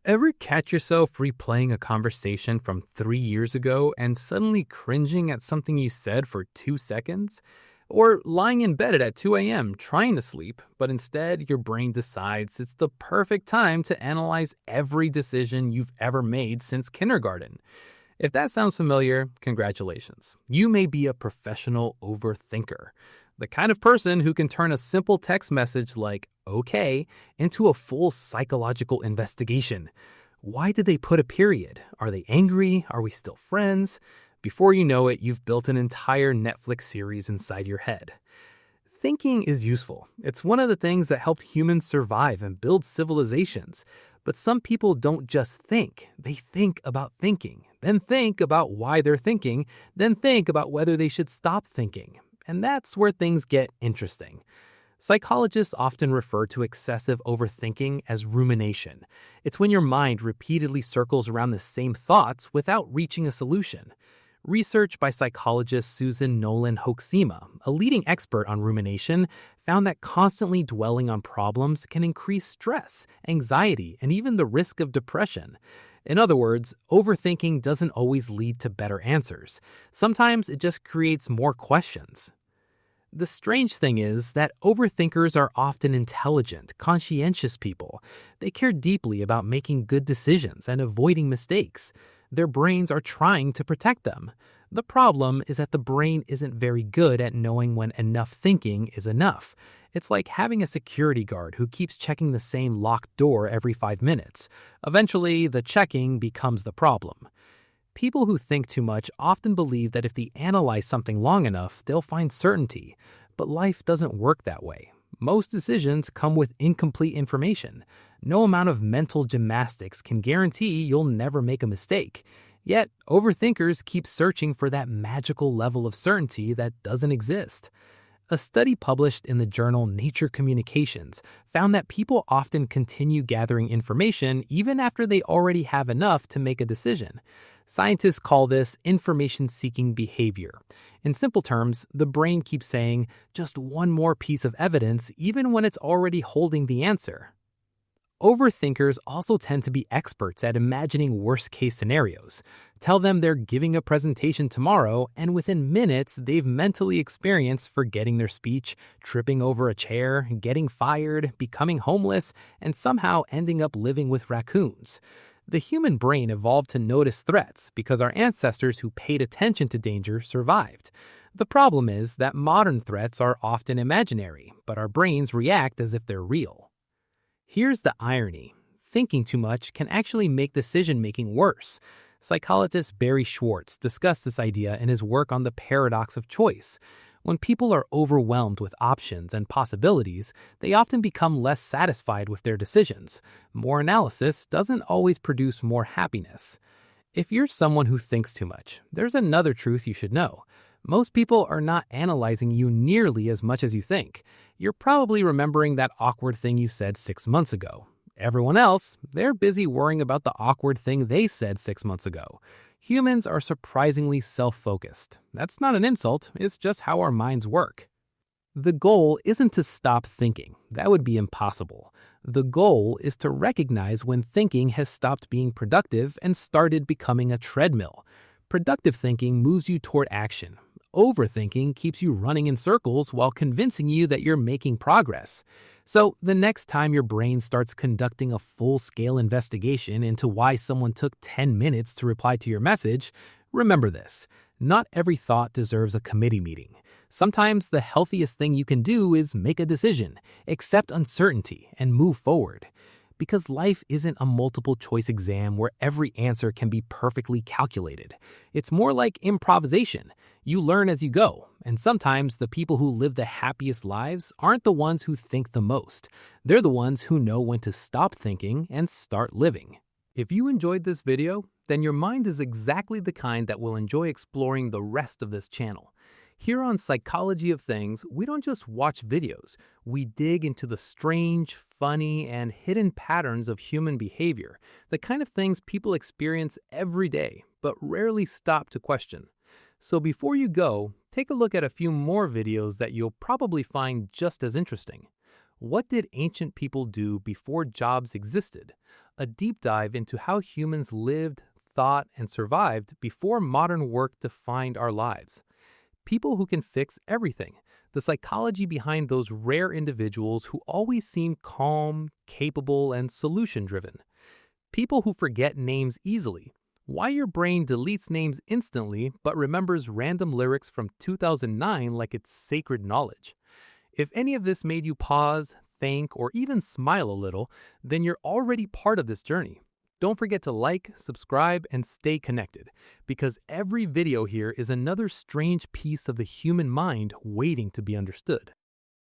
Ever catch yourself replaying a conversation from 3 years ago and suddenly cringing at something you said for 2 seconds? Or lying in bed at 2 a.m. trying to sleep, but instead your brain decides it's the perfect time to analyze every decision you've ever made since kindergarten? If that sounds familiar, congratulations. You may be a professional overthinker. The kind of person who can turn a simple text message like, okay, into a full psychological investigation. Why did they put a period? Are they angry? Are we still friends? Before you know it, you've built an entire Netflix series inside your head. Thinking is useful. It's one of the things that helped humans survive and build civilizations. But some people don't just think. They think about thinking, then think about why they're thinking, then think about whether they should stop thinking. And that's where things get interesting. Psychologists often refer to excessive overthinking as rumination. It's when your mind repeatedly circles around the same thoughts without reaching a solution. Research by psychologist Susan Nolan-Hoeksema, a leading expert on rumination, found that constantly dwelling on problems can increase stress, anxiety, and even the risk of depression. In other words, overthinking doesn't always lead to better answers. Sometimes it just creates more questions. The strange thing is that overthinkers are often intelligent, conscientious people. They care deeply about making good decisions and avoiding mistakes. Their brains are trying to protect them. The problem is that the brain isn't very good at knowing when enough thinking is enough. It's like having a security guard who keeps checking the same locked door every 5 minutes. Eventually, the checking becomes the problem. People who think too much often believe that if they analyze something long enough, they'll find certainty. But life doesn't work that way. Most decisions come with incomplete information. No amount of mental gymnastics can guarantee you'll never make a mistake. Yet, overthinkers keep searching for that magical level of certainty that doesn't exist. A study published in the journal Nature Communications found that people often continue gathering information even after they already have enough to make a decision. Scientists call this information-seeking behavior. In simple terms, the brain keeps saying, just one more piece of evidence, even when it's already holding the answer. Overthinkers also tend to be experts at imagining worst-case scenarios. Tell them they're giving a presentation tomorrow, and within minutes, they've mentally experienced forgetting their speech, tripping over a chair, getting fired, becoming homeless, and somehow ending up living with raccoons. The human brain evolved to notice threats because our ancestors who paid attention to danger survived. The problem is that modern threats are often imaginary, but our brains react as if they're real. Here's the irony. Thinking too much can actually make decision-making worse. Psychologist Barry Schwartz discussed this idea in his work on the paradox of choice. When people are overwhelmed with options and possibilities, they often become less satisfied with their decisions. More analysis doesn't always produce more happiness. If you're someone who thinks too much, there's another truth you should know. Most people are not analyzing you nearly as much as you think. You're probably remembering that awkward thing you said 6 months ago. Everyone else, they're busy worrying about the awkward thing they said 6 months ago. Humans are surprisingly self-focused. That's not an insult, it's just how our minds work. The goal isn't to stop thinking. That would be impossible. The goal is to recognize when thinking has stopped being productive and started becoming a treadmill. Productive thinking moves you toward action. Overthinking keeps you running in circles while convincing you that you're making progress. So the next time your brain starts conducting a full-scale investigation into why someone took 10 minutes to reply to your message, remember this. Not every thought deserves a committee meeting. Sometimes the healthiest thing you can do is make a decision, accept uncertainty, and move forward. Because life isn't a multiple-choice exam where every answer can be perfectly calculated. It's more like improvisation. You learn as you go, and sometimes the people who live the happiest lives aren't the ones who think the most. They're the ones who know when to stop thinking and start living. If you enjoyed this video, then your mind is exactly the kind that will enjoy exploring the rest of this channel. Here on Psychology of Things, we don't just watch videos. We dig into the strange, funny, and hidden patterns of human behavior, the kind of things people experience every day, but rarely stop to question. So before you go, take a look at a few more videos that you'll probably find just as interesting. What did ancient people do before jobs existed? A deep dive into how humans lived, thought, and survived before modern work defined our lives. People who can fix everything. The psychology behind those rare individuals who always seem calm, capable, and solution driven. People who forget names easily. Why your brain deletes names instantly but remembers random lyrics from 2009 like it's sacred knowledge. If any of this made you pause, think, or even smile a little, then you're already part of this journey. Don't forget to like, subscribe, and stay connected, because every video here is another strange piece of the human mind waiting to be understood.